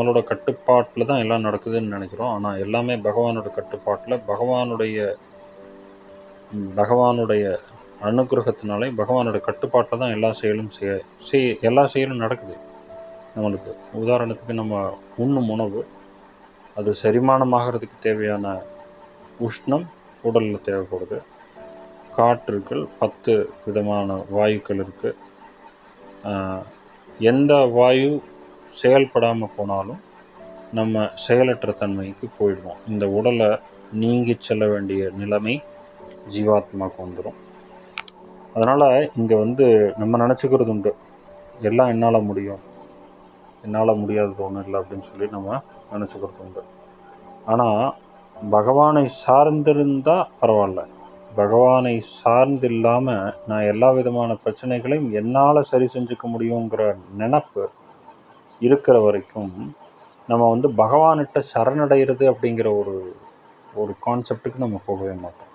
நம்மளோட கட்டுப்பாட்டில் தான் எல்லாம் நடக்குதுன்னு நினைக்கிறோம். ஆனால் எல்லாமே பகவானோட கட்டுப்பாட்டில், பகவானுடைய அனுகிரகத்தினாலே, பகவானோட கட்டுப்பாட்டில் தான் எல்லா செயலும் நடக்குது நம்மளுக்கு. உதாரணத்துக்கு நம்ம உண்ணும் உணவு, அது செரிமானமாகிறதுக்கு தேவையான உஷ்ணம் உடலில் தேவைப்படுது. காற்றுகள் 10 விதமான வாயுக்கள் இருக்குது. எந்த வாயு செயல்படாமல் போனாலும் நம்ம செயலற்ற தன்மைக்கு போயிடுவோம். இந்த உடலை நீங்கி செல்ல வேண்டிய நிலைமை ஜீவாத்மாவுக்கு வந்துடும். அதனால் இங்கே நம்ம நினச்சிக்கிறது உண்டு, எல்லாம் என்னால் முடியும், என்னால் முடியாதது ஒன்றும் இல்லை அப்படின்னு சொல்லி நம்ம நினச்சிக்கிறது உண்டு. ஆனால் பகவானை சார்ந்திருந்தால் பரவாயில்ல. பகவானை சார்ந்து இல்லாமல் நான் எல்லா விதமான பிரச்சனைகளையும் என்னால் சரி செஞ்சுக்க முடியுங்கிற நினப்பு இருக்கிற வரைக்கும் நம்ம பகவான்கிட்ட சரணடைகிறது அப்படிங்கிற ஒரு கான்செப்டுக்கு நம்ம போகவே மாட்டோம்.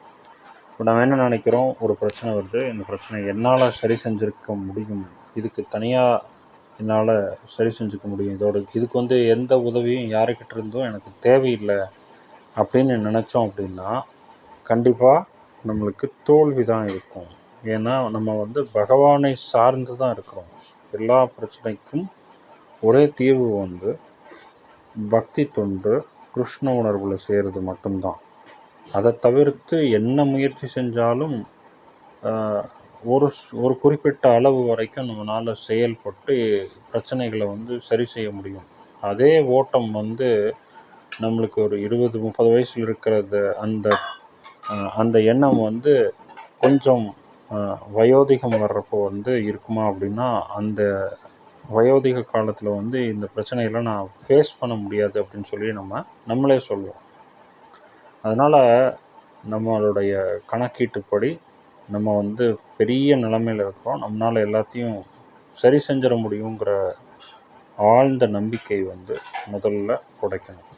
இப்போ நம்ம என்ன நினைக்கிறோம், ஒரு பிரச்சனை வருது, இந்த பிரச்சனை என்னால் சரி செஞ்சுருக்க முடியும், இதுக்கு தனியாக என்னால் சரி செஞ்சுக்க முடியும், இதுக்கு எந்த உதவியும் யாருக்கிட்ட இருந்தும் எனக்கு தேவையில்லை அப்படின்னு நினச்சோம் அப்படின்னா கண்டிப்பாக நம்மளுக்கு தோல்வி தான் இருக்கும். ஏன்னா நம்ம பகவானை சார்ந்து தான் இருக்கிறோம். எல்லா பிரச்சனைக்கும் ஒரே தீர்வு பக்தி தொண்டு, கிருஷ்ண உணர்வில் செய்கிறது மட்டும்தான். அதை தவிர்த்து என்ன முயற்சி செஞ்சாலும் ஒரு குறிப்பிட்ட அளவு வரைக்கும் நம்மளால் செயல்பட்டு பிரச்சனைகளை சரி செய்ய முடியும். அதே ஓட்டம் நம்மளுக்கு ஒரு 20-30 வயசில் இருக்கிறது அந்த எண்ணம் கொஞ்சம் வயோதிகம் வர்றப்போ இருக்குமா அப்படின்னா, அந்த வயோதிக காலத்தில் இந்த பிரச்சனையெல்லாம் நான் ஃபேஸ் பண்ண முடியாது அப்படின்னு சொல்லி நம்மளே சொல்லுவோம். அதனால் நம்மளுடைய கணக்கீட்டுப்படி நம்ம பெரிய நிலைமையில் இருக்கிறோம், நம்மளால் எல்லாத்தையும் சரி செஞ்சிட முடியுங்கிற ஆழ்ந்த நம்பிக்கை முதல்ல உடைக்கணும்.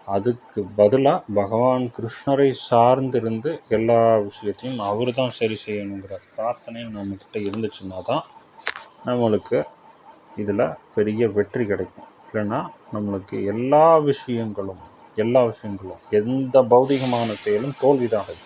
அதுக்கு பதிலாக பகவான் கிருஷ்ணரை சார்ந்திருந்து எல்லா விஷயத்தையும் அவர் தான் சரி செய்யணுங்கிற பிரார்த்தனை நம்மக்கிட்ட இருந்துச்சுன்னா தான் நம்மளுக்கு இதில் பெரிய வெற்றி கிடைக்கும். இல்லைன்னா நம்மளுக்கு எல்லா விஷயங்களும் எந்த பௌதிகமான செயலும் தோல்வி தான் ஆகுது.